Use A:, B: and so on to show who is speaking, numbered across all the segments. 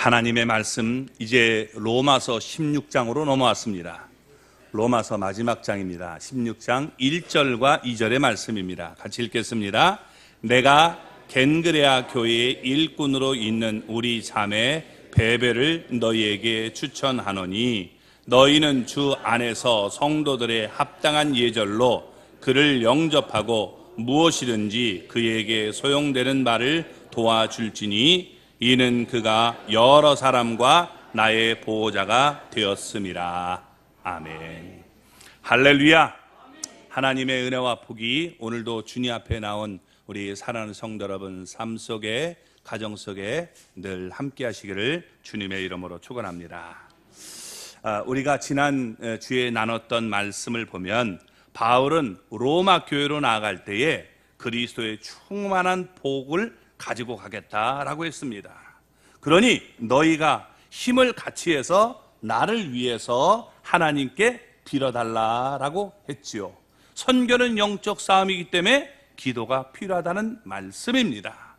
A: 하나님의 말씀, 이제 로마서 16장으로 넘어왔습니다. 로마서 마지막 장입니다. 16장 1절과 2절의 말씀입니다. 같이 읽겠습니다. 내가 겐그레아 교회의 일꾼으로 있는 우리 자매 베베를 너희에게 추천하노니 너희는 주 안에서 성도들의 합당한 예절로 그를 영접하고 무엇이든지 그에게 소용되는 말을 도와줄지니 이는 그가 여러 사람과 나의 보호자가 되었음이라. 아멘. 할렐루야. 하나님의 은혜와 복이 오늘도 주님 앞에 나온 우리 사랑하는 성도 여러분 삶 속에, 가정 속에 늘 함께 하시기를 주님의 이름으로 축원합니다. 우리가 지난 주에 나눴던 말씀을 보면 바울은 로마 교회로 나아갈 때에 그리스도의 충만한 복을 가지고 가겠다라고 했습니다. 그러니 너희가 힘을 같이 해서 나를 위해서 하나님께 빌어달라라고 했지요. 선교는 영적 싸움이기 때문에 기도가 필요하다는 말씀입니다.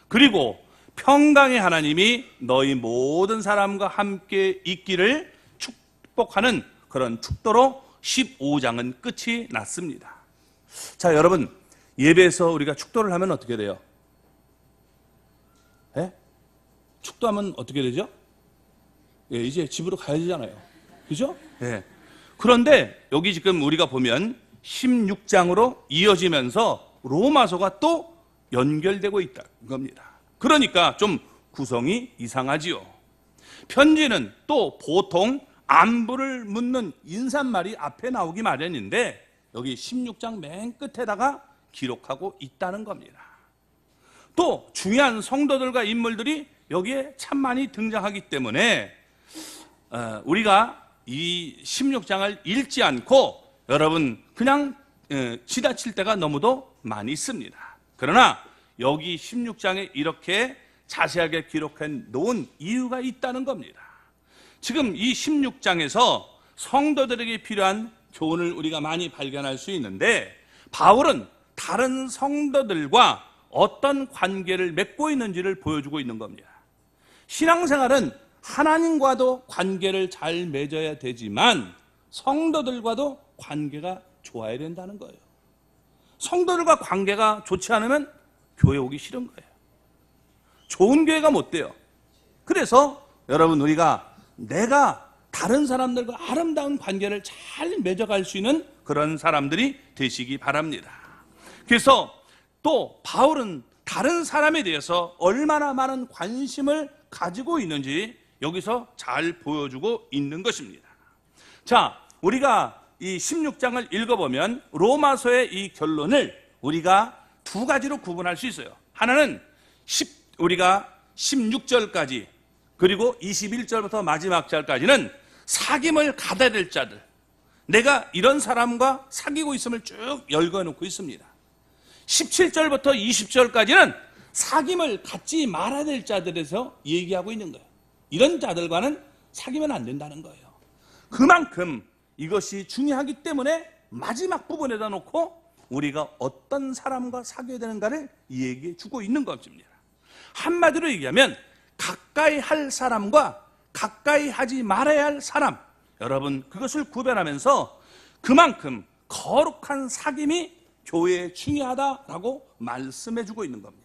A: 그리고 평강의 하나님이 너희 모든 사람과 함께 있기를 축복하는 그런 축도로 15장은 끝이 났습니다. 자, 여러분, 예배에서 우리가 축도를 하면 어떻게 돼요? 예? 축도하면 어떻게 되죠? 예, 이제 집으로 가야 되잖아요. 그죠? 예. 그런데 여기 지금 우리가 보면 16장으로 이어지면서 로마서가 또 연결되고 있다는 겁니다. 그러니까 좀 구성이 이상하지요. 편지는 또 보통 안부를 묻는 인사말이 앞에 나오기 마련인데 여기 16장 맨 끝에다가 기록하고 있다는 겁니다. 또 중요한 성도들과 인물들이 여기에 참 많이 등장하기 때문에 우리가 이 16장을 읽지 않고 여러분 그냥 지나칠 때가 너무도 많이 있습니다. 그러나 여기 16장에 이렇게 자세하게 기록해 놓은 이유가 있다는 겁니다. 지금 이 16장에서 성도들에게 필요한 교훈을 우리가 많이 발견할 수 있는데 바울은 다른 성도들과 어떤 관계를 맺고 있는지를 보여주고 있는 겁니다. 신앙생활은 하나님과도 관계를 잘 맺어야 되지만 성도들과도 관계가 좋아야 된다는 거예요. 성도들과 관계가 좋지 않으면 교회 오기 싫은 거예요. 좋은 교회가 못 돼요. 그래서 여러분 우리가 내가 다른 사람들과 아름다운 관계를 잘 맺어갈 수 있는 그런 사람들이 되시기 바랍니다. 그래서 또 바울은 다른 사람에 대해서 얼마나 많은 관심을 가지고 있는지 여기서 잘 보여주고 있는 것입니다. 자, 우리가 이 16장을 읽어보면 로마서의 이 결론을 우리가 두 가지로 구분할 수 있어요. 하나는 우리가 16절까지 그리고 21절부터 마지막 절까지는 사귐을 가다야 될 자들, 내가 이런 사람과 사귀고 있음을 쭉 열거해놓고 있습니다. 17절부터 20절까지는 사귐을 갖지 말아야 될 자들에서 얘기하고 있는 거예요. 이런 자들과는 사귀면 안 된다는 거예요. 그만큼 이것이 중요하기 때문에 마지막 부분에다 놓고 우리가 어떤 사람과 사귀어야 되는가를 얘기해 주고 있는 것입니다. 한마디로 얘기하면 가까이 할 사람과 가까이 하지 말아야 할 사람, 여러분 그것을 구별하면서 그만큼 거룩한 사귐이 교회에 중요하다라고 말씀해 주고 있는 겁니다.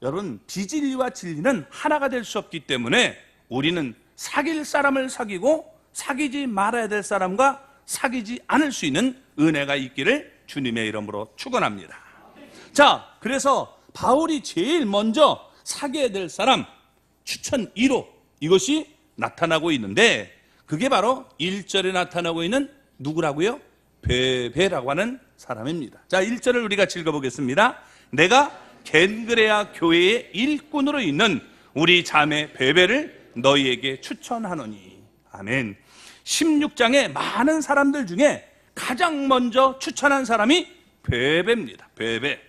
A: 여러분 비진리와 진리는 하나가 될 수 없기 때문에 우리는 사귈 사람을 사귀고 사귀지 말아야 될 사람과 사귀지 않을 수 있는 은혜가 있기를 주님의 이름으로 축원합니다. 자, 그래서 바울이 제일 먼저 사귀어야 될 사람 추천 1호 이것이 나타나고 있는데 그게 바로 1절에 나타나고 있는 누구라고요? 베베라고 하는 사람입니다. 자, 1절을 우리가 읽어보겠습니다. 내가 겐그레아 교회의 일꾼으로 있는 우리 자매 베베를 너희에게 추천하노니. 아멘. 16장에 많은 사람들 중에 가장 먼저 추천한 사람이 베베입니다. 베베.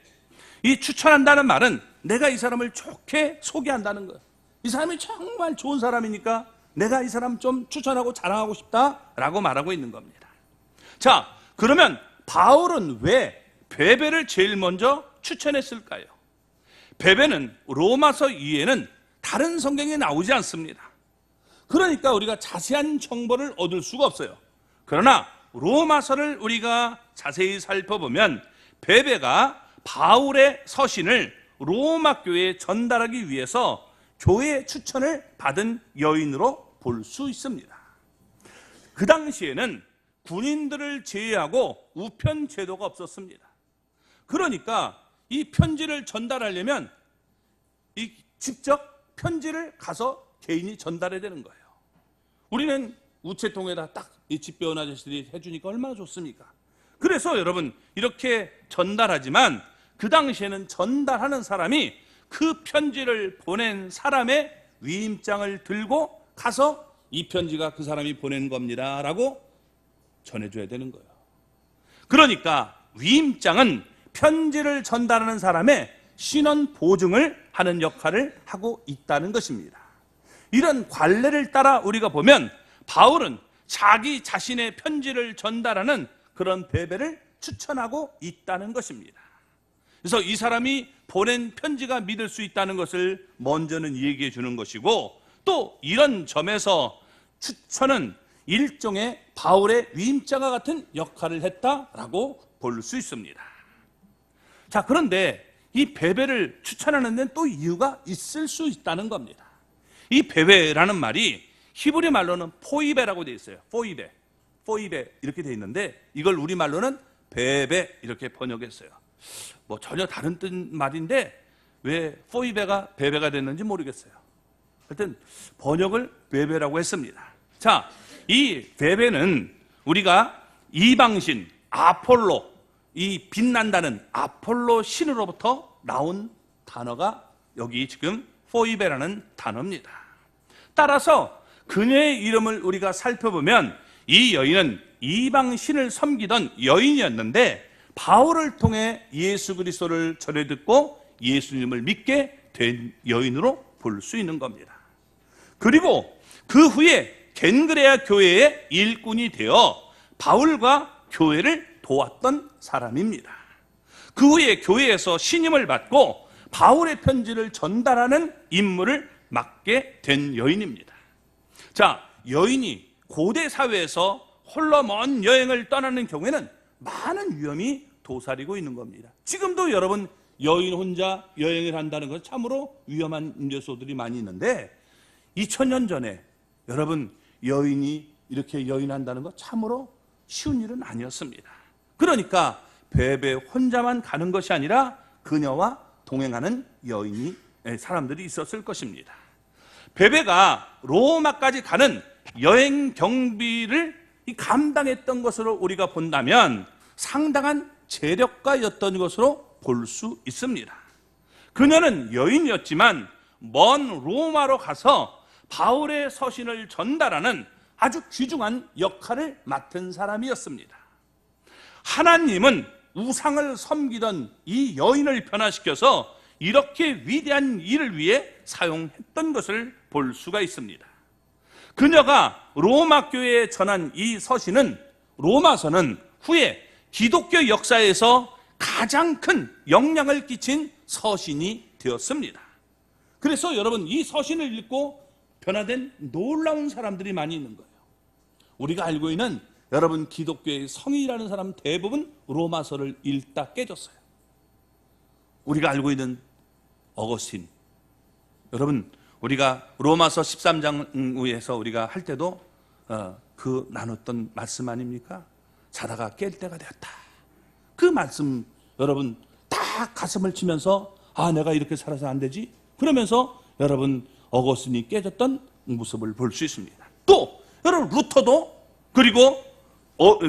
A: 이 추천한다는 말은 내가 이 사람을 좋게 소개한다는 거예요. 이 사람이 정말 좋은 사람이니까 내가 이 사람 좀 추천하고 자랑하고 싶다라고 말하고 있는 겁니다. 자, 그러면 바울은 왜 베베를 제일 먼저 추천했을까요? 베베는 로마서 이후에는 다른 성경에 나오지 않습니다. 그러니까 우리가 자세한 정보를 얻을 수가 없어요. 그러나 로마서를 우리가 자세히 살펴보면 베베가 바울의 서신을 로마 교회에 전달하기 위해서 교회 추천을 받은 여인으로 볼 수 있습니다. 그 당시에는 군인들을 제외하고 우편 제도가 없었습니다. 그러니까 이 편지를 전달하려면 직접 편지를 가서 개인이 전달해야 되는 거예요. 우리는 우체통에다 딱 이 집배원 아저씨들이 해주니까 얼마나 좋습니까? 그래서 여러분 이렇게 전달하지만 그 당시에는 전달하는 사람이 그 편지를 보낸 사람의 위임장을 들고 가서 이 편지가 그 사람이 보낸 겁니다 라고 전해줘야 되는 거예요. 그러니까 위임장은 편지를 전달하는 사람의 신원 보증을 하는 역할을 하고 있다는 것입니다. 이런 관례를 따라 우리가 보면 바울은 자기 자신의 편지를 전달하는 그런 베베를 추천하고 있다는 것입니다. 그래서 이 사람이 보낸 편지가 믿을 수 있다는 것을 먼저는 얘기해 주는 것이고, 또 이런 점에서 추천은 일종의 바울의 위임장과 같은 역할을 했다라고 볼 수 있습니다. 자, 그런데 이 베베를 추천하는 데는 또 이유가 있을 수 있다는 겁니다. 이 베베라는 말이 히브리 말로는 포이베라고 되어 있어요. 포이베 이렇게 되어 있는데 이걸 우리말로는 베베 이렇게 번역했어요. 뭐 전혀 다른 뜻 말인데 왜 포이베가 베베가 됐는지 모르겠어요. 하여튼 번역을 베베라고 했습니다. 자, 이 베베는 우리가 이방신 아폴로, 이 빛난다는 아폴로 신으로부터 나온 단어가 여기 지금 포이베라는 단어입니다. 따라서 그녀의 이름을 우리가 살펴보면 이 여인은 이방신을 섬기던 여인이었는데 바울을 통해 예수 그리스도를 전해 듣고 예수님을 믿게 된 여인으로 볼 수 있는 겁니다. 그리고 그 후에 겐그레아 교회의 일꾼이 되어 바울과 교회를 도왔던 사람입니다. 그 후에 교회에서 신임을 받고 바울의 편지를 전달하는 임무를 맡게 된 여인입니다. 자, 여인이 고대 사회에서 홀로 먼 여행을 떠나는 경우에는 많은 위험이 도사리고 있는 겁니다. 지금도 여러분 여인 혼자 여행을 한다는 것은 참으로 위험한 요소들이 많이 있는데 2000년 전에 여러분 여인이 이렇게 여행한다는 것 참으로 쉬운 일은 아니었습니다. 그러니까 베베 혼자만 가는 것이 아니라 그녀와 동행하는 여인이 사람들이 있었을 것입니다. 베베가 로마까지 가는 여행 경비를 감당했던 것으로 우리가 본다면 상당한 재력가였던 것으로 볼 수 있습니다. 그녀는 여인이었지만 먼 로마로 가서 바울의 서신을 전달하는 아주 귀중한 역할을 맡은 사람이었습니다. 하나님은 우상을 섬기던 이 여인을 변화시켜서 이렇게 위대한 일을 위해 사용했던 것을 볼 수가 있습니다. 그녀가 로마 교회에 전한 이 서신은, 로마서는 후에 기독교 역사에서 가장 큰 영향을 끼친 서신이 되었습니다. 그래서 여러분 이 서신을 읽고 변화된 놀라운 사람들이 많이 있는 거예요. 우리가 알고 있는 여러분 기독교의 성인이라는 사람 대부분 로마서를 읽다 깨졌어요. 우리가 알고 있는 어거스틴, 여러분 우리가 로마서 13장에서 우리가 할 때도 그 나눴던 말씀 아닙니까? 자다가 깰 때가 되었다. 그 말씀 여러분 다 가슴을 치면서 아 내가 이렇게 살아서 안 되지? 그러면서 여러분 어거스틴이 깨졌던 모습을 볼 수 있습니다. 또 여러분 루터도 그리고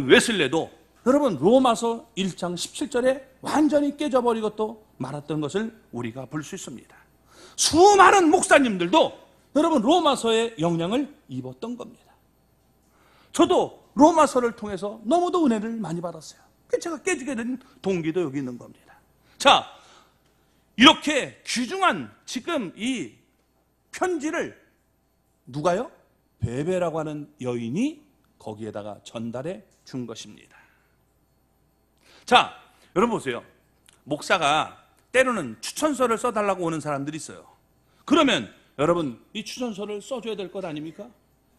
A: 웨슬레도 여러분 로마서 1장 17절에 완전히 깨져버리고 또 말았던 것을 우리가 볼 수 있습니다. 수많은 목사님들도 여러분 로마서에 영향을 입었던 겁니다. 저도 로마서를 통해서 너무도 은혜를 많이 받았어요. 제가 깨지게 된 동기도 여기 있는 겁니다. 자, 이렇게 귀중한 지금 이 편지를 누가요? 베베라고 하는 여인이 거기에다가 전달해 준 것입니다. 자, 여러분 보세요. 목사가 때로는 추천서를 써달라고 오는 사람들이 있어요. 그러면 여러분 이 추천서를 써줘야 될 것 아닙니까?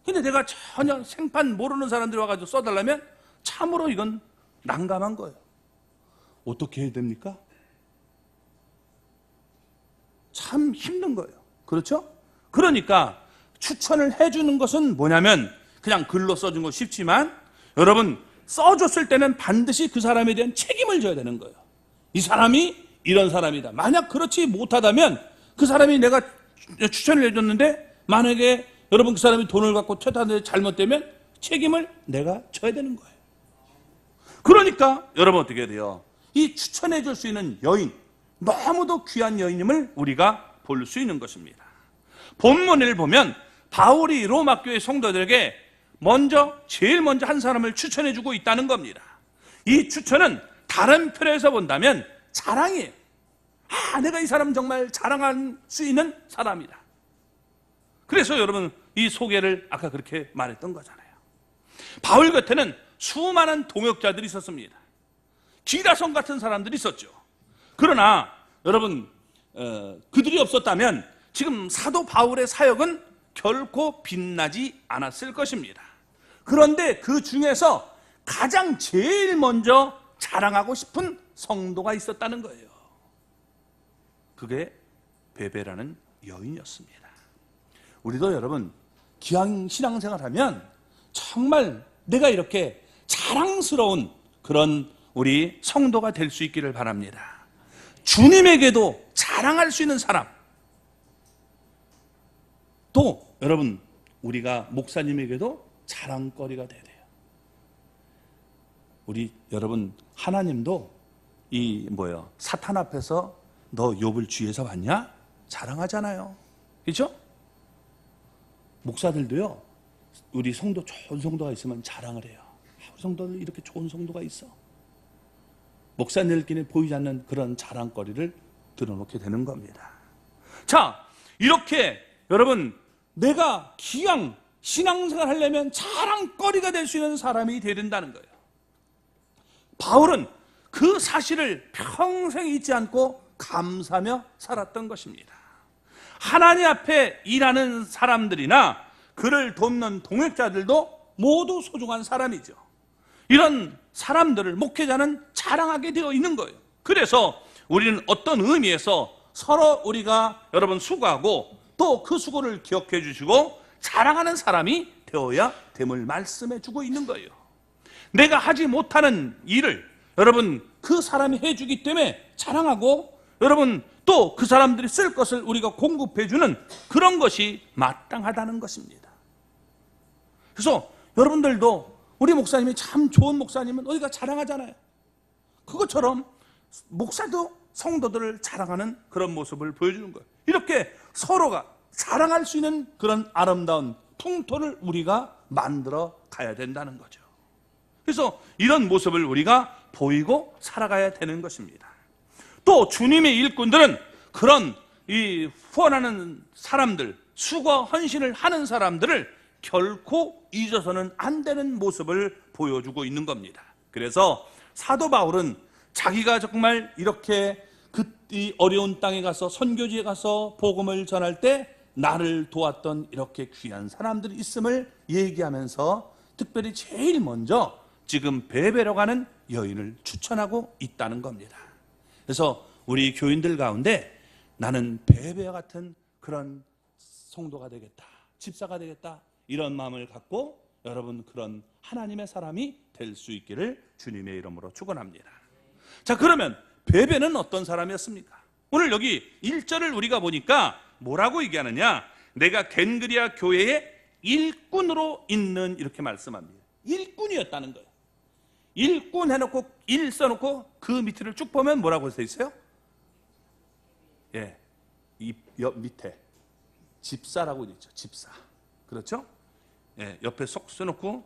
A: 근데 내가 전혀 생판 모르는 사람들이 와가지고 써달라면 참으로 이건 난감한 거예요. 어떻게 해야 됩니까? 참 힘든 거예요. 그렇죠? 그러니까 추천을 해주는 것은 뭐냐면 그냥 글로 써준 거 쉽지만 여러분 써줬을 때는 반드시 그 사람에 대한 책임을 져야 되는 거예요. 이 사람이 이런 사람이다. 만약 그렇지 못하다면 그 사람이 내가 추천을 해줬는데 만약에 여러분 그 사람이 돈을 갖고 퇴타하는데 잘못되면 책임을 내가 져야 되는 거예요. 그러니까 여러분 어떻게 해야 돼요? 이 추천해 줄 수 있는 여인, 너무도 귀한 여인임을 우리가 볼 수 있는 것입니다. 본문을 보면 바울이 로마 교회 성도들에게 제일 먼저 한 사람을 추천해 주고 있다는 겁니다. 이 추천은 다른 편에서 본다면 자랑이에요. 내가 이 사람 정말 자랑할 수 있는 사람이다. 그래서 여러분 이 소개를 아까 그렇게 말했던 거잖아요. 바울 곁에는 수많은 동역자들이 있었습니다. 기라성 같은 사람들이 있었죠. 그러나 여러분 그들이 없었다면 지금 사도 바울의 사역은 결코 빛나지 않았을 것입니다. 그런데 그 중에서 가장 제일 먼저 자랑하고 싶은 성도가 있었다는 거예요. 그게 베베라는 여인이었습니다. 우리도 여러분 기왕 신앙생활하면 정말 내가 이렇게 자랑스러운 그런 우리 성도가 될 수 있기를 바랍니다. 주님에게도 자랑할 수 있는 사람, 또 여러분 우리가 목사님에게도 자랑거리가 돼야 돼요. 우리 여러분 하나님도 사탄 앞에서 너 욥을 쥐에서 봤냐? 자랑하잖아요. 그렇죠? 목사들도요, 우리 성도 좋은 성도가 있으면 자랑을 해요. 우리 성도들 이렇게 좋은 성도가 있어. 목사님들끼리 보이지 않는 그런 자랑거리를 드러놓게 되는 겁니다. 자, 이렇게 여러분 내가 기왕 신앙생활 하려면 자랑거리가 될 수 있는 사람이 되어야 된다는 거예요. 바울은 그 사실을 평생 잊지 않고 감사하며 살았던 것입니다. 하나님 앞에 일하는 사람들이나 그를 돕는 동역자들도 모두 소중한 사람이죠. 이런 사람들을 목회자는 자랑하게 되어 있는 거예요. 그래서 우리는 어떤 의미에서 서로 우리가 여러분 수고하고 또 그 수고를 기억해 주시고 자랑하는 사람이 되어야 됨을 말씀해 주고 있는 거예요. 내가 하지 못하는 일을 여러분 그 사람이 해주기 때문에 자랑하고 여러분 또 그 사람들이 쓸 것을 우리가 공급해 주는 그런 것이 마땅하다는 것입니다. 그래서 여러분들도 우리 목사님이 참 좋은 목사님은 어디가 자랑하잖아요. 그것처럼 목사도 성도들을 자랑하는 그런 모습을 보여주는 거예요. 이렇게 서로가 자랑할 수 있는 그런 아름다운 풍토를 우리가 만들어 가야 된다는 거죠. 그래서 이런 모습을 우리가 보이고 살아가야 되는 것입니다. 또 주님의 일꾼들은 그런 이 후원하는 사람들, 수고 헌신을 하는 사람들을 결코 잊어서는 안 되는 모습을 보여주고 있는 겁니다. 그래서 사도 바울은 자기가 정말 이렇게 이 어려운 땅에 가서 선교지에 가서 복음을 전할 때 나를 도왔던 이렇게 귀한 사람들이 있음을 얘기하면서 특별히 제일 먼저 지금 베베로 가는 여인을 추천하고 있다는 겁니다. 그래서 우리 교인들 가운데 나는 베베와 같은 그런 성도가 되겠다, 집사가 되겠다, 이런 마음을 갖고 여러분 그런 하나님의 사람이 될 수 있기를 주님의 이름으로 축원합니다. 자, 그러면 베베는 어떤 사람이었습니까? 오늘 여기 1절을 우리가 보니까 뭐라고 얘기하느냐? 내가 겐그리아 교회의 일꾼으로 있는 이렇게 말씀합니다. 일꾼이었다는 거예요. 일꾼 해놓고 일 써놓고 그 밑을 쭉 보면 뭐라고 써 있어요? 예, 이 옆 밑에 집사라고 있죠. 집사. 그렇죠? 예, 옆에 쏙 써놓고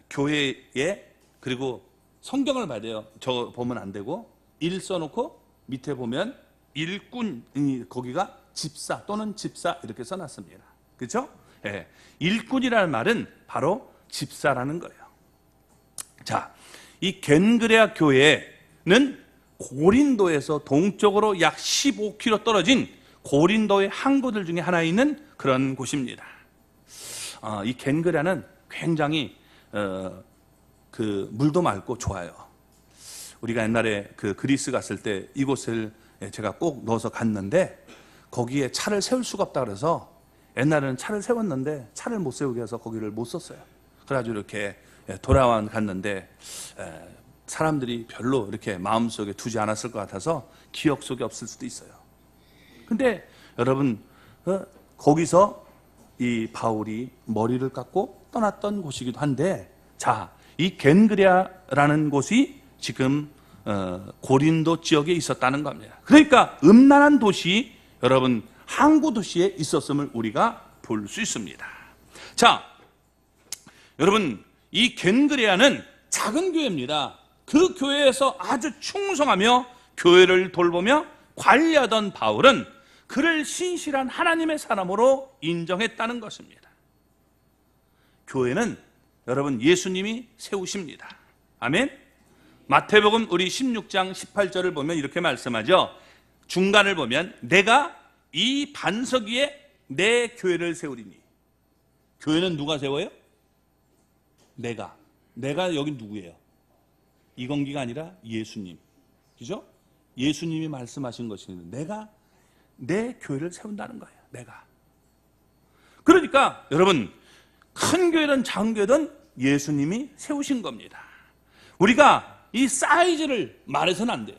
A: 교회에 그리고 성경을 봐야 돼요. 저 보면 안 되고 일 써놓고 밑에 보면 일꾼이 거기가 집사 또는 집사 이렇게 써놨습니다. 그렇죠? 예, 일꾼이라는 말은 바로 집사라는 거예요. 자, 이 겐그레아 교회는 고린도에서 동쪽으로 약 15km 떨어진 고린도의 항구들 중에 하나에 있는 그런 곳입니다. 이 겐그랴는 굉장히 그 물도 맑고 좋아요. 우리가 옛날에 그 그리스 갔을 때 이곳을 제가 꼭 넣어서 갔는데 거기에 차를 세울 수가 없다 그래서 옛날에는 차를 세웠는데 차를 못 세우게 해서 거기를 못 썼어요. 그래가지고 이렇게 돌아와 갔는데 사람들이 별로 이렇게 마음속에 두지 않았을 것 같아서 기억 속에 없을 수도 있어요. 근데 여러분 거기서 이 바울이 머리를 깎고 떠났던 곳이기도 한데, 자, 이 겐그랴라는 곳이 지금 고린도 지역에 있었다는 겁니다. 그러니까 음란한 도시, 여러분 항구 도시에 있었음을 우리가 볼 수 있습니다. 자, 여러분 이 겐그랴는 작은 교회입니다. 그 교회에서 아주 충성하며 교회를 돌보며 관리하던 바울은 그를 신실한 하나님의 사람으로 인정했다는 것입니다. 교회는 여러분 예수님이 세우십니다. 아멘. 마태복음 우리 16장 18절을 보면 이렇게 말씀하죠. 중간을 보면 내가 이 반석 위에 내 교회를 세우리니. 교회는 누가 세워요? 내가 여기 누구예요? 이건기가 아니라 예수님. 그죠? 예수님이 말씀하신 것이니 내가 내 교회를 세운다는 거예요. 내가. 그러니까 여러분 큰 교회든 작은 교회든 예수님이 세우신 겁니다. 우리가 이 사이즈를 말해서는 안 돼요.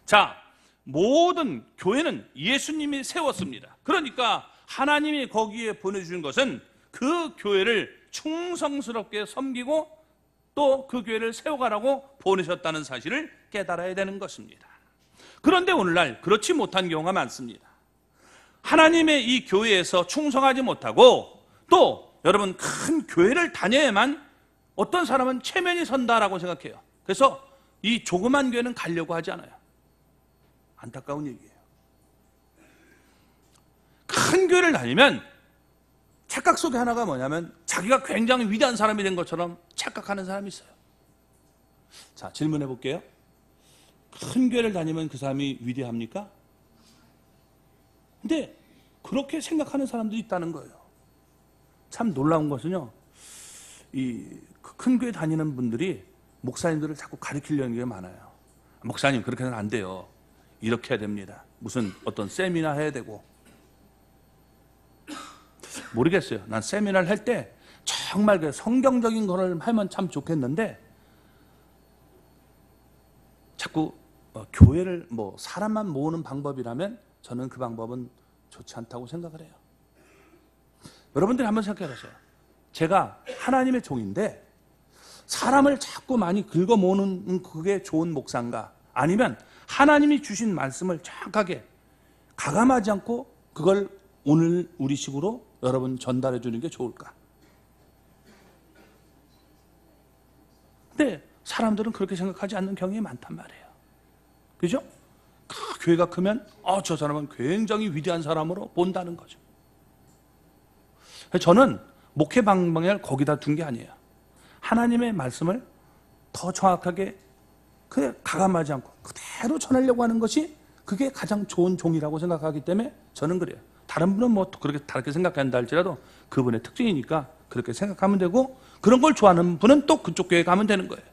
A: 자, 모든 교회는 예수님이 세웠습니다. 그러니까 하나님이 거기에 보내주신 것은 그 교회를 충성스럽게 섬기고 또 그 교회를 세워가라고 보내셨다는 사실을 깨달아야 되는 것입니다. 그런데 오늘날 그렇지 못한 경우가 많습니다. 하나님의 이 교회에서 충성하지 못하고 또 여러분 큰 교회를 다녀야만 어떤 사람은 체면이 선다라고 생각해요. 그래서 이 조그만 교회는 가려고 하지 않아요. 안타까운 얘기예요. 큰 교회를 다니면 착각 속에 하나가 뭐냐면 자기가 굉장히 위대한 사람이 된 것처럼 착각하는 사람이 있어요. 자, 질문해 볼게요. 큰 교회를 다니면 그 사람이 위대합니까? 근데 그렇게 생각하는 사람들이 있다는 거예요. 참 놀라운 것은요, 이 큰 교회 다니는 분들이 목사님들을 자꾸 가르치려는 게 많아요. 목사님 그렇게 해서는 안 돼요. 이렇게 해야 됩니다. 무슨 어떤 세미나 해야 되고. 모르겠어요. 난 세미나를 할 때 정말 그 성경적인 거를 하면 참 좋겠는데 자꾸 교회를 뭐 사람만 모으는 방법이라면 저는 그 방법은 좋지 않다고 생각을 해요. 여러분들이 한번 생각해 보세요. 제가 하나님의 종인데 사람을 자꾸 많이 긁어 모으는 그게 좋은 목사인가? 아니면 하나님이 주신 말씀을 정확하게 가감하지 않고 그걸 오늘 우리식으로 여러분 전달해 주는 게 좋을까? 근데 사람들은 그렇게 생각하지 않는 경향이 많단 말이에요. 그죠? 교회가 크면 저 사람은 굉장히 위대한 사람으로 본다는 거죠. 저는 목회 방향을 거기다 둔 게 아니에요. 하나님의 말씀을 더 정확하게 가감하지 않고 그대로 전하려고 하는 것이 그게 가장 좋은 종이라고 생각하기 때문에 저는 그래요. 다른 분은 뭐 그렇게 다르게 생각한다 할지라도 그분의 특징이니까 그렇게 생각하면 되고, 그런 걸 좋아하는 분은 또 그쪽 교회에 가면 되는 거예요.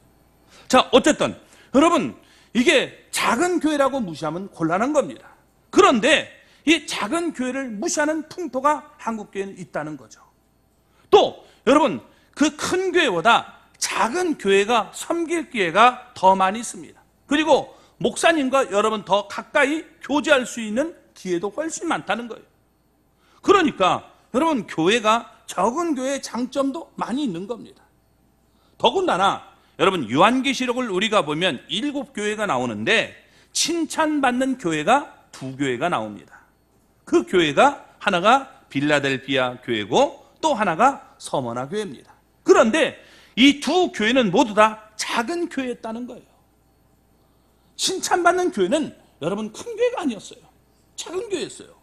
A: 자, 어쨌든 여러분 이게 작은 교회라고 무시하면 곤란한 겁니다. 그런데 이 작은 교회를 무시하는 풍토가 한국 교회는 있다는 거죠. 또 여러분 그 큰 교회보다 작은 교회가 섬길 기회가 더 많이 있습니다. 그리고 목사님과 여러분 더 가까이 교제할 수 있는 기회도 훨씬 많다는 거예요. 그러니까 여러분 교회가 적은 교회의 장점도 많이 있는 겁니다. 더군다나 여러분 요한계시록을 우리가 보면 7교회가 나오는데 칭찬받는 교회가 2교회가 나옵니다. 그 교회가 하나가 빌라델피아 교회고 또 하나가 서머나 교회입니다. 그런데 이 두 교회는 모두 다 작은 교회였다는 거예요. 칭찬받는 교회는 여러분 큰 교회가 아니었어요. 작은 교회였어요.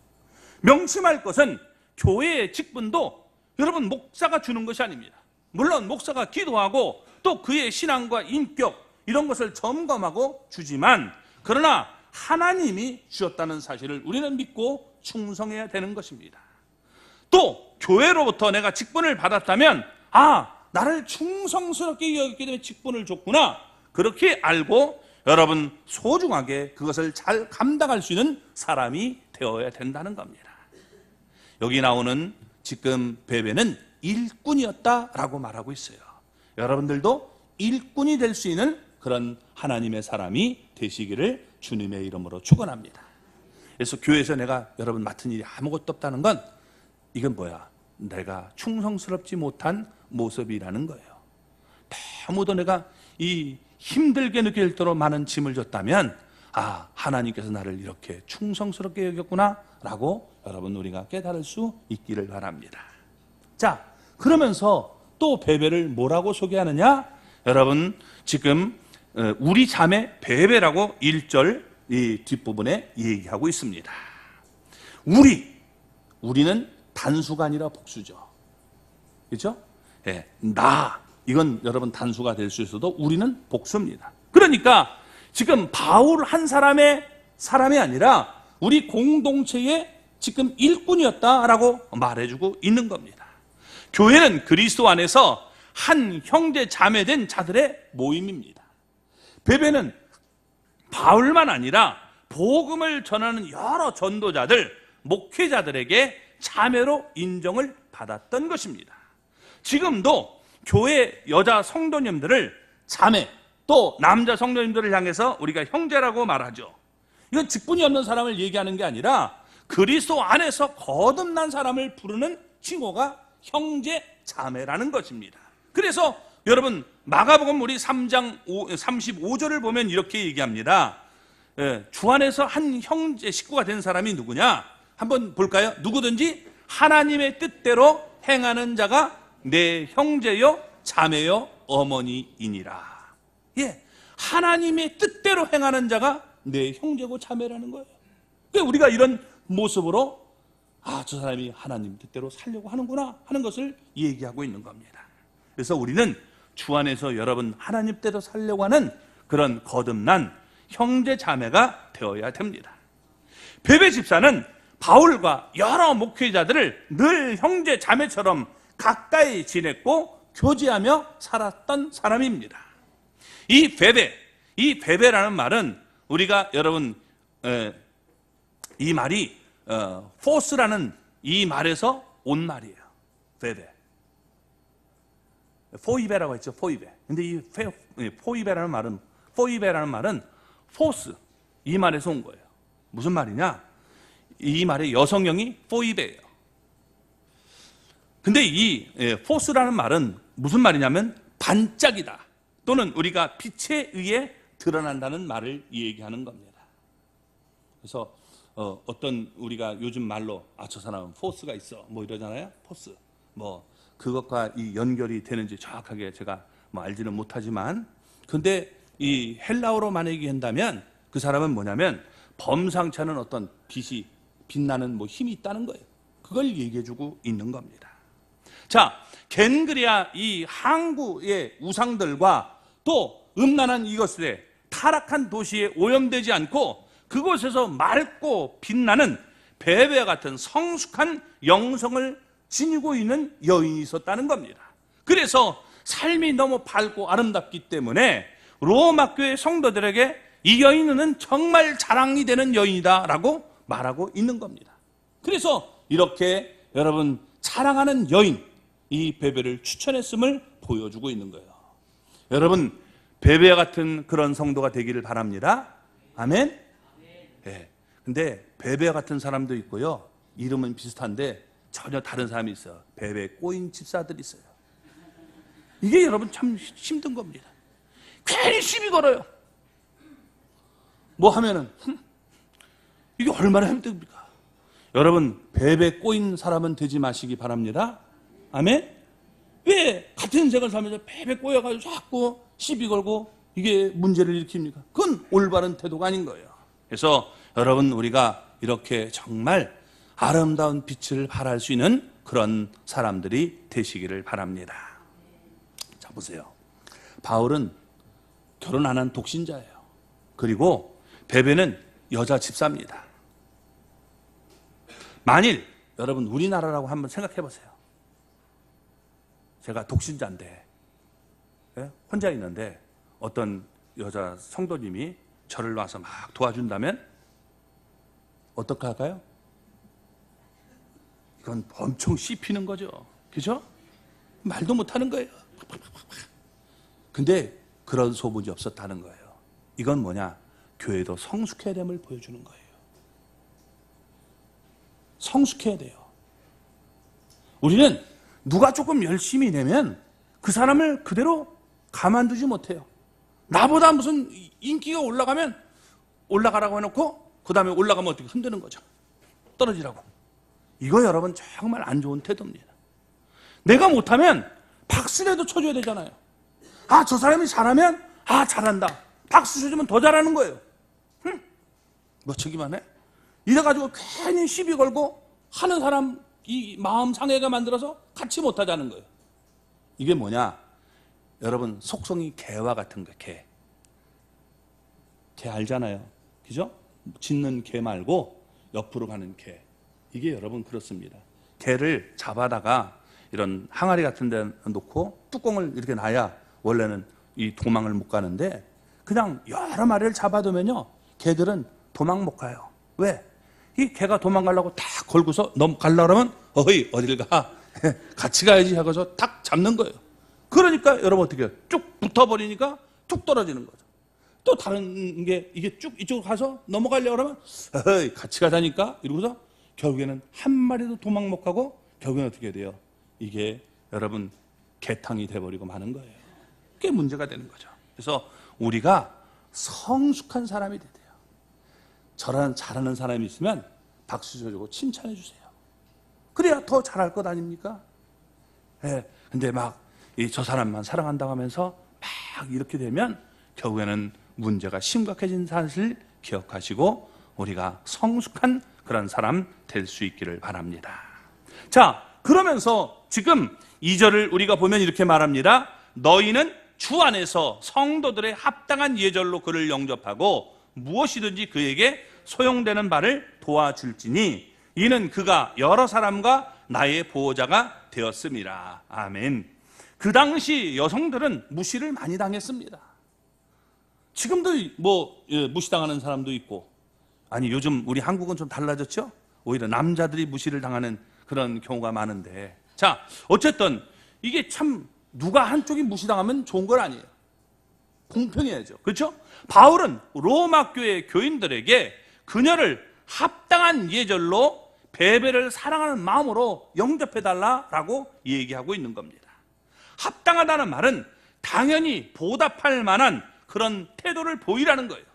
A: 명심할 것은 교회의 직분도 여러분 목사가 주는 것이 아닙니다. 물론 목사가 기도하고 또 그의 신앙과 인격 이런 것을 점검하고 주지만, 그러나 하나님이 주었다는 사실을 우리는 믿고 충성해야 되는 것입니다. 또 교회로부터 내가 직분을 받았다면 나를 충성스럽게 여겼기 때문에 직분을 줬구나, 그렇게 알고 여러분 소중하게 그것을 잘 감당할 수 있는 사람이 되어야 된다는 겁니다. 여기 나오는 지금 베베는 일꾼이었다라고 말하고 있어요. 여러분들도 일꾼이 될 수 있는 그런 하나님의 사람이 되시기를 주님의 이름으로 축원합니다. 그래서 교회에서 내가 여러분 맡은 일이 아무것도 없다는 건 이건 뭐야? 내가 충성스럽지 못한 모습이라는 거예요. 너무도 내가 이 힘들게 느낄 정도로 많은 짐을 줬다면 하나님께서 나를 이렇게 충성스럽게 여겼구나 라고 여러분 우리가 깨달을 수 있기를 바랍니다. 자, 그러면서 또 베베를 뭐라고 소개하느냐? 여러분 지금 우리 자매 베베라고 1절 이 뒷부분에 얘기하고 있습니다. 우리는 단수가 아니라 복수죠. 그렇죠? 이건 여러분 단수가 될 수 있어도 우리는 복수입니다. 그러니까 지금 바울 한 사람이 아니라 우리 공동체의 지금 일꾼이었다라고 말해주고 있는 겁니다. 교회는 그리스도 안에서 한 형제 자매된 자들의 모임입니다. 베베는 바울만 아니라 복음을 전하는 여러 전도자들, 목회자들에게 자매로 인정을 받았던 것입니다. 지금도 교회 여자 성도님들을 자매, 또 남자 성도님들을 향해서 우리가 형제라고 말하죠. 이건 직분이 없는 사람을 얘기하는 게 아니라 그리스도 안에서 거듭난 사람을 부르는 칭호가 형제 자매라는 것입니다. 그래서 여러분 마가복음 우리 3장 35절을 보면 이렇게 얘기합니다. 주 안에서 한 형제 식구가 된 사람이 누구냐? 한번 볼까요? 누구든지 하나님의 뜻대로 행하는 자가 내 형제요 자매요 어머니이니라. 하나님의 뜻대로 행하는 자가 내 형제고 자매라는 거예요. 그러니까 우리가 이런 모습으로 저 사람이 하나님 뜻대로 살려고 하는구나 하는 것을 얘기하고 있는 겁니다. 그래서 우리는 주 안에서 여러분 하나님 뜻대로 살려고 하는 그런 거듭난 형제 자매가 되어야 됩니다. 베베 집사는 바울과 여러 목회자들을 늘 형제 자매처럼 가까이 지냈고 교제하며 살았던 사람입니다. 이 베베라는 말은 우리가 여러분 이 말이 포스라는 이 말에서 온 말이에요. 베베. 포이베라고 했죠. 포이베. 근데 이 포이베라는 말은 포스, 이 말에서 온 거예요. 무슨 말이냐? 이 말의 여성형이 포이베예요. 근데 이 포스라는 말은 무슨 말이냐면 반짝이다, 또는 우리가 빛에 의해 드러난다는 말을 얘기하는 겁니다. 그래서 어떤 우리가 요즘 말로 저 사람은 포스가 있어 뭐 이러잖아요. 포스 뭐 그것과 이 연결이 되는지 정확하게 제가 뭐 알지는 못하지만, 근데 이 헬라어로 만약에 한다면 그 사람은 뭐냐면 범상치 않은 어떤 빛이 빛나는 뭐 힘이 있다는 거예요. 그걸 얘기해주고 있는 겁니다. 자, 겐그리아 이 항구의 우상들과 또 음란한 이것들에 타락한 도시에 오염되지 않고 그곳에서 맑고 빛나는 베베와 같은 성숙한 영성을 지니고 있는 여인이 있었다는 겁니다. 그래서 삶이 너무 밝고 아름답기 때문에 로마 교회 성도들에게 이 여인은 정말 자랑이 되는 여인이다라고 말하고 있는 겁니다. 그래서 이렇게 여러분 자랑하는 여인, 이 베베를 추천했음을 보여주고 있는 거예요. 여러분 베베와 같은 그런 성도가 되기를 바랍니다. 아멘. 근데 베베와 같은 사람도 있고요, 이름은 비슷한데 전혀 다른 사람이 있어요. 베베 꼬인 집사들이 있어요. 이게 여러분 참 힘든 겁니다. 괜히 시비 걸어요. 뭐 하면은 이게 얼마나 힘듭니까? 여러분 베베 꼬인 사람은 되지 마시기 바랍니다. 아멘. 왜 같은 생을 살면서 베베 꼬여가지고 자꾸 시비 걸고 이게 문제를 일으킵니까? 그건 올바른 태도가 아닌 거예요. 그래서 여러분 우리가 이렇게 정말 아름다운 빛을 발할 수 있는 그런 사람들이 되시기를 바랍니다. 자, 보세요. 바울은 결혼 안 한 독신자예요. 그리고 베베는 여자 집사입니다. 만일 여러분 우리나라라고 한번 생각해 보세요. 제가 독신자인데 혼자 있는데 어떤 여자 성도님이 저를 와서 막 도와준다면 어떻게 할까요? 이건 엄청 씹히는 거죠. 그죠? 말도 못하는 거예요. 근데 그런 소문이 없었다는 거예요. 이건 뭐냐? 교회도 성숙해야 됨을 보여주는 거예요. 성숙해야 돼요. 우리는 누가 조금 열심히 내면 그 사람을 그대로 가만두지 못해요. 나보다 무슨 인기가 올라가면 올라가라고 해놓고 그 다음에 올라가면 어떻게 흔드는 거죠. 떨어지라고. 이거 여러분 정말 안 좋은 태도입니다. 내가 못하면 박수라도 쳐줘야 되잖아요. 아, 저 사람이 잘하면 아, 잘한다. 박수 쳐주면 더 잘하는 거예요. 뭐 저기만 해? 이래가지고 괜히 시비 걸고 하는 사람 이 마음 상해가 만들어서 같이 못하자는 거예요. 이게 뭐냐? 여러분 속성이 개와 같은 거예요. 개. 개 알잖아요. 그죠? 짖는 개 말고 옆으로 가는 개. 이게 여러분 그렇습니다. 개를 잡아다가 이런 항아리 같은 데 놓고 뚜껑을 이렇게 놔야 원래는 이 도망을 못 가는데 그냥 여러 마리를 잡아두면요. 개들은 도망 못 가요. 왜? 이 개가 도망가려고 딱 걸고서 넘가려고 그러면 어이 어딜 가? 같이 가야지 하고서 탁 잡는 거예요. 그러니까 여러분 어떻게 해요? 쭉 붙어버리니까 툭 떨어지는 거죠. 또 다른 게 이게 쭉 이쪽으로 가서 넘어가려고 그러면 어이 같이 가자니까 이러고서 결국에는 한 마리도 도망 못 가고 결국에는 어떻게 돼요? 이게 여러분 개탕이 돼버리고 마는 거예요. 그게 문제가 되는 거죠. 그래서 우리가 성숙한 사람이 돼야 돼요. 저런 잘하는 사람이 있으면 박수 쳐주고 칭찬해 주세요. 그래야 더 잘할 것 아닙니까? 예. 근데 막 저 사람만 사랑한다고 하면서 막 이렇게 되면 결국에는 문제가 심각해진 사실을 기억하시고 우리가 성숙한 그런 사람 될 수 있기를 바랍니다. 자, 그러면서 지금 2절을 우리가 보면 이렇게 말합니다. 너희는 주 안에서 성도들의 합당한 예절로 그를 영접하고 무엇이든지 그에게 소용되는 바를 도와줄지니 이는 그가 여러 사람과 나의 보호자가 되었음이라. 아멘. 그 당시 여성들은 무시를 많이 당했습니다. 지금도 뭐 무시당하는 사람도 있고, 아니 요즘 우리 한국은 좀 달라졌죠? 오히려 남자들이 무시를 당하는 그런 경우가 많은데, 자 어쨌든 이게 참 누가 한쪽이 무시당하면 좋은 건 아니에요. 공평해야죠. 그렇죠? 바울은 로마 교회 교인들에게 그녀를 합당한 예절로 베베를 사랑하는 마음으로 영접해달라라고 얘기하고 있는 겁니다. 합당하다는 말은 당연히 보답할 만한 그런 태도를 보이라는 거예요.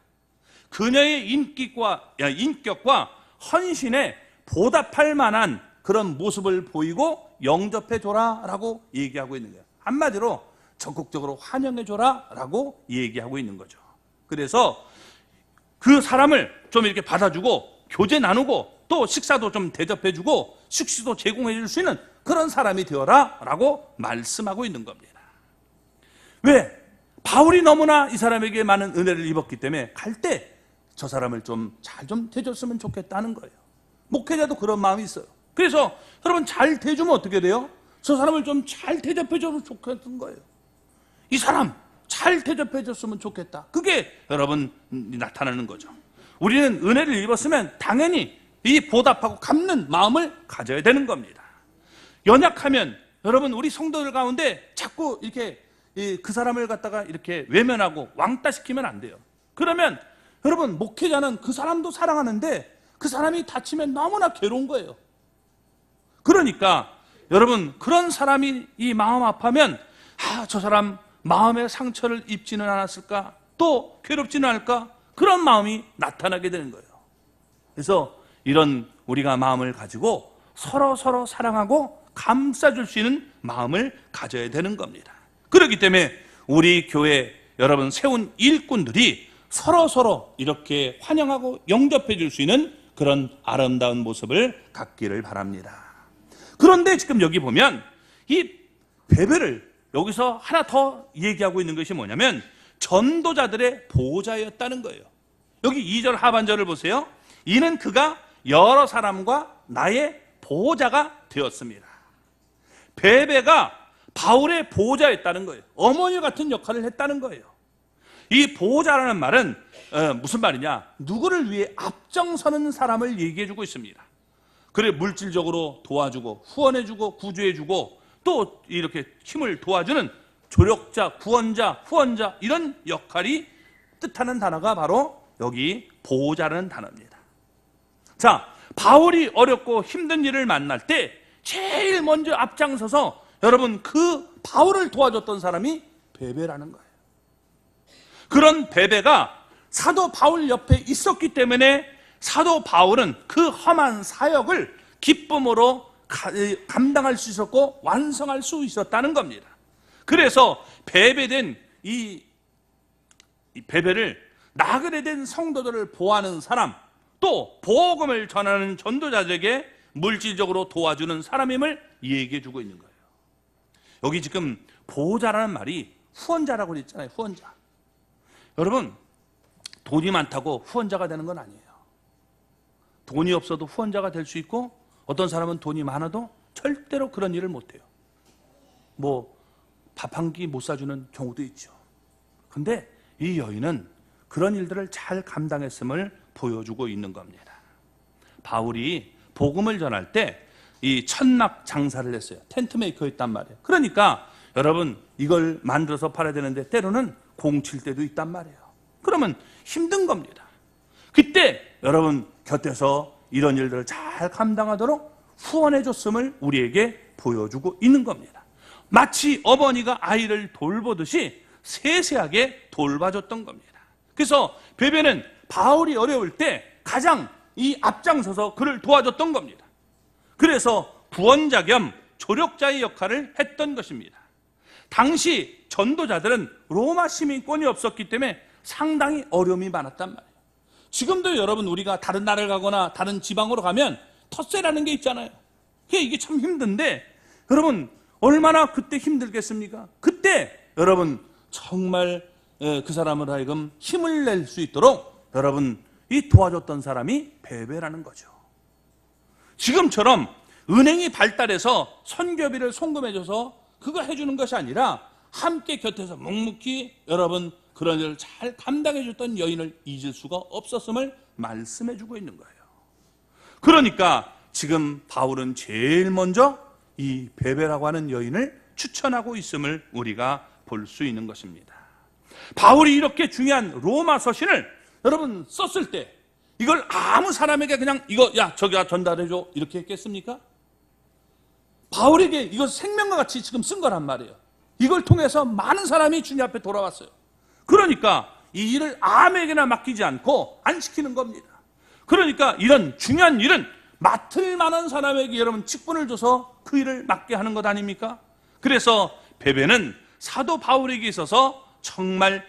A: 그녀의 인격과 헌신에 보답할 만한 그런 모습을 보이고 영접해줘라라고 얘기하고 있는 거예요. 한마디로 적극적으로 환영해줘라라고 얘기하고 있는 거죠. 그래서 그 사람을 좀 이렇게 받아주고 교제 나누고 또 식사도 좀 대접해주고 숙식도 제공해줄 수 있는 그런 사람이 되어라라고 말씀하고 있는 겁니다. 왜? 바울이 너무나 이 사람에게 많은 은혜를 입었기 때문에 갈 때 저 사람을 좀 잘 좀 대줬으면 좋겠다는 거예요. 목회자도 그런 마음이 있어요. 그래서 여러분 잘 대주면 어떻게 돼요? 저 사람을 좀 잘 대접해줘도 좋겠던 거예요. 이 사람 잘 대접해줬으면 좋겠다. 그게 여러분 나타나는 거죠. 우리는 은혜를 입었으면 당연히 이 보답하고 갚는 마음을 가져야 되는 겁니다. 연약하면 여러분 우리 성도들 가운데 자꾸 이렇게 그 사람을 갖다가 이렇게 외면하고 왕따시키면 안 돼요. 그러면 여러분 목회자는 그 사람도 사랑하는데 그 사람이 다치면 너무나 괴로운 거예요. 그러니까 여러분 그런 사람이 이 마음 아파하면 저 사람 마음의 상처를 입지는 않았을까? 또 괴롭지는 않을까? 그런 마음이 나타나게 되는 거예요. 그래서 이런 우리가 마음을 가지고 서로 사랑하고 감싸줄 수 있는 마음을 가져야 되는 겁니다. 그렇기 때문에 우리 교회 여러분 세운 일꾼들이 서로 이렇게 환영하고 영접해 줄 수 있는 그런 아름다운 모습을 갖기를 바랍니다. 그런데 지금 여기 보면 이 베베를 여기서 하나 더 얘기하고 있는 것이 뭐냐면 전도자들의 보호자였다는 거예요. 여기 2절 하반절을 보세요. 이는 그가 여러 사람과 나의 보호자가 되었습니다. 베베가 바울의 보호자였다는 거예요. 어머니 같은 역할을 했다는 거예요. 이 보호자라는 말은 무슨 말이냐? 누구를 위해 앞장서는 사람을 얘기해주고 있습니다. 그래, 물질적으로 도와주고 후원해주고 구조해주고 또 이렇게 힘을 도와주는 조력자, 구원자, 후원자, 이런 역할이 뜻하는 단어가 바로 여기 보호자라는 단어입니다. 자, 바울이 어렵고 힘든 일을 만날 때 제일 먼저 앞장서서 여러분 그 바울을 도와줬던 사람이 베베라는 거예요. 그런 베베가 사도 바울 옆에 있었기 때문에 사도 바울은 그 험한 사역을 기쁨으로 감당할 수 있었고 완성할 수 있었다는 겁니다. 그래서 베베된 이 베베를 나그네된 성도들을 보호하는 사람, 또 복음을 전하는 전도자들에게 물질적으로 도와주는 사람임을 얘기해 주고 있는 거예요. 여기 지금 보호자라는 말이 후원자라고 그랬잖아요. 후원자. 여러분, 돈이 많다고 후원자가 되는 건 아니에요. 돈이 없어도 후원자가 될 수 있고, 어떤 사람은 돈이 많아도 절대로 그런 일을 못해요. 뭐 밥 한 끼 못 사주는 경우도 있죠. 근데 이 여인은 그런 일들을 잘 감당했음을 보여주고 있는 겁니다. 바울이 복음을 전할 때 이 천막 장사를 했어요. 텐트 메이커였단 말이에요. 그러니까 여러분, 이걸 만들어서 팔아야 되는데 때로는 공칠 때도 있단 말이에요. 그러면 힘든 겁니다. 그때 여러분 곁에서 이런 일들을 잘 감당하도록 후원해 줬음을 우리에게 보여주고 있는 겁니다. 마치 어머니가 아이를 돌보듯이 세세하게 돌봐줬던 겁니다. 그래서 베베는 바울이 어려울 때 가장 이 앞장서서 그를 도와줬던 겁니다. 그래서 구원자 겸 조력자의 역할을 했던 것입니다. 당시 전도자들은 로마 시민권이 없었기 때문에 상당히 어려움이 많았단 말이에요. 지금도 여러분 우리가 다른 나라를 가거나 다른 지방으로 가면 텃세라는 게 있잖아요. 이게 참 힘든데 여러분 얼마나 그때 힘들겠습니까? 그때 여러분 정말 그 사람을 하여금 힘을 낼 수 있도록 여러분 이 도와줬던 사람이 베베라는 거죠. 지금처럼 은행이 발달해서 선교비를 송금해줘서 그거 해주는 것이 아니라 함께 곁에서 묵묵히 여러분 그런 일을 잘 감당해줬던 여인을 잊을 수가 없었음을 말씀해주고 있는 거예요. 그러니까 지금 바울은 제일 먼저 이 베베라고 하는 여인을 추천하고 있음을 우리가 볼 수 있는 것입니다. 바울이 이렇게 중요한 로마 서신을 여러분 썼을 때 이걸 아무 사람에게 그냥 이거 야 저기가 전달해줘 이렇게 했겠습니까? 바울에게 이거 생명과 같이 지금 쓴 거란 말이에요. 이걸 통해서 많은 사람이 주님 앞에 돌아왔어요. 그러니까 이 일을 아무에게나 맡기지 않고 안 시키는 겁니다. 그러니까 이런 중요한 일은 맡을 만한 사람에게 여러분 직분을 줘서 그 일을 맡게 하는 것 아닙니까? 그래서 베베는 사도 바울에게 있어서 정말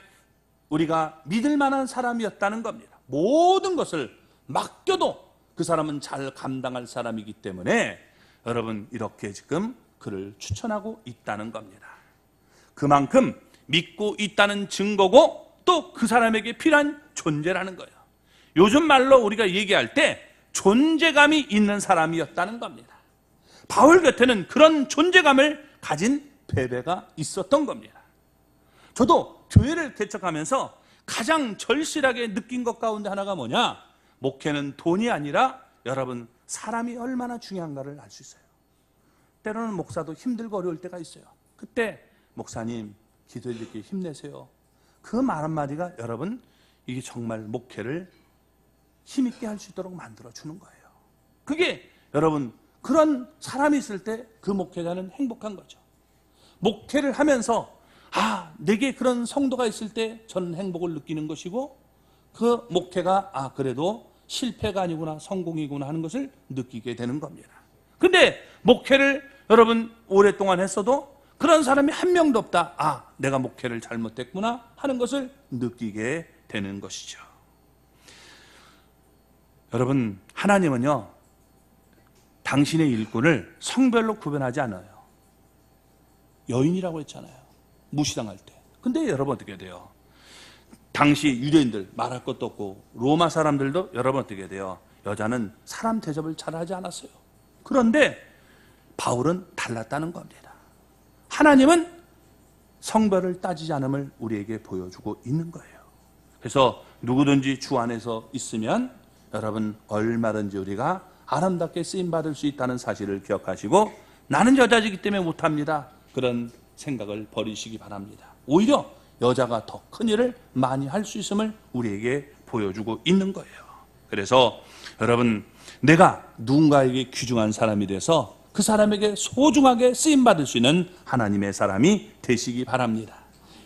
A: 우리가 믿을 만한 사람이었다는 겁니다. 모든 것을 맡겨도 그 사람은 잘 감당할 사람이기 때문에 여러분 이렇게 지금 그를 추천하고 있다는 겁니다. 그만큼 믿고 있다는 증거고 또 그 사람에게 필요한 존재라는 거예요. 요즘 말로 우리가 얘기할 때 존재감이 있는 사람이었다는 겁니다. 바울 곁에는 그런 존재감을 가진 베베가 있었던 겁니다. 저도 교회를 개척하면서 가장 절실하게 느낀 것 가운데 하나가 뭐냐? 목회는 돈이 아니라 여러분 사람이 얼마나 중요한가를 알 수 있어요. 때로는 목사도 힘들고 어려울 때가 있어요. 그때 목사님 기도해드릴게 힘내세요. 그 말 한마디가 여러분 이게 정말 목회를 힘있게 할 수 있도록 만들어주는 거예요. 그게 여러분 그런 사람이 있을 때 그 목회자는 행복한 거죠. 목회를 하면서 내게 그런 성도가 있을 때 저는 행복을 느끼는 것이고 그 목회가 그래도 실패가 아니구나 성공이구나 하는 것을 느끼게 되는 겁니다. 근데 목회를 여러분 오랫동안 했어도 그런 사람이 한 명도 없다. 내가 목회를 잘못했구나 하는 것을 느끼게 되는 것이죠. 여러분 하나님은요 당신의 일꾼을 성별로 구분하지 않아요. 여인이라고 했잖아요. 무시당할 때. 근데 여러분 어떻게 돼요? 당시 유대인들 말할 것도 없고 로마 사람들도 여러분 어떻게 돼요? 여자는 사람 대접을 잘 하지 않았어요. 그런데 바울은 달랐다는 겁니다. 하나님은 성별을 따지지 않음을 우리에게 보여주고 있는 거예요. 그래서 누구든지 주 안에서 있으면 여러분 얼마든지 우리가 아름답게 쓰임받을 수 있다는 사실을 기억하시고 나는 여자이기 때문에 못합니다. 그런 생각을 버리시기 바랍니다. 오히려 여자가 더 큰 일을 많이 할 수 있음을 우리에게 보여주고 있는 거예요. 그래서 여러분 내가 누군가에게 귀중한 사람이 돼서 그 사람에게 소중하게 쓰임받을 수 있는 하나님의 사람이 되시기 바랍니다.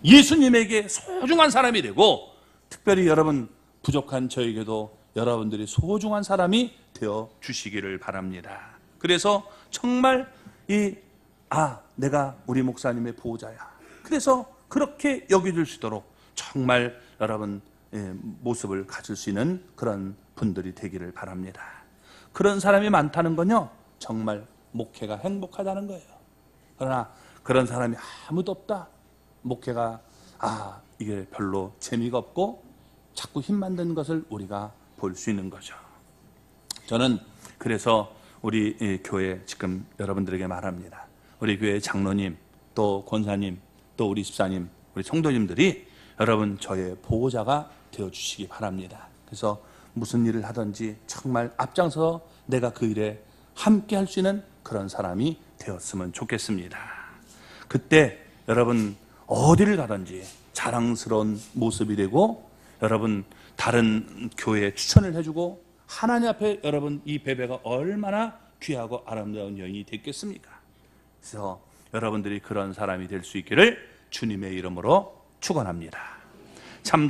A: 예수님에게 소중한 사람이 되고 특별히 여러분 부족한 저에게도 여러분들이 소중한 사람이 되어 주시기를 바랍니다. 그래서 정말 내가 우리 목사님의 보호자야. 그래서 그렇게 여겨줄 수 있도록 정말 여러분 모습을 가질 수 있는 그런 분들이 되기를 바랍니다. 그런 사람이 많다는 건요 정말 목회가 행복하다는 거예요. 그러나 그런 사람이 아무도 없다. 목회가 이게 별로 재미가 없고 자꾸 힘만 드는 것을 우리가 볼 수 있는 거죠. 저는 그래서 우리 교회 지금 여러분들에게 말합니다. 우리 교회 장로님, 또 권사님, 또 우리 집사님, 우리 성도님들이 여러분 저의 보호자가 되어주시기 바랍니다. 그래서 무슨 일을 하든지 정말 앞장서 내가 그 일에 함께 할 수 있는 그런 사람이 되었으면 좋겠습니다. 그때 여러분 어디를 가든지 자랑스러운 모습이 되고 여러분 다른 교회에 추천을 해주고 하나님 앞에 여러분 이 베베가 얼마나 귀하고 아름다운 여인이 됐겠습니까? 그래서 여러분들이 그런 사람이 될 수 있기를 주님의 이름으로 축원합니다. 참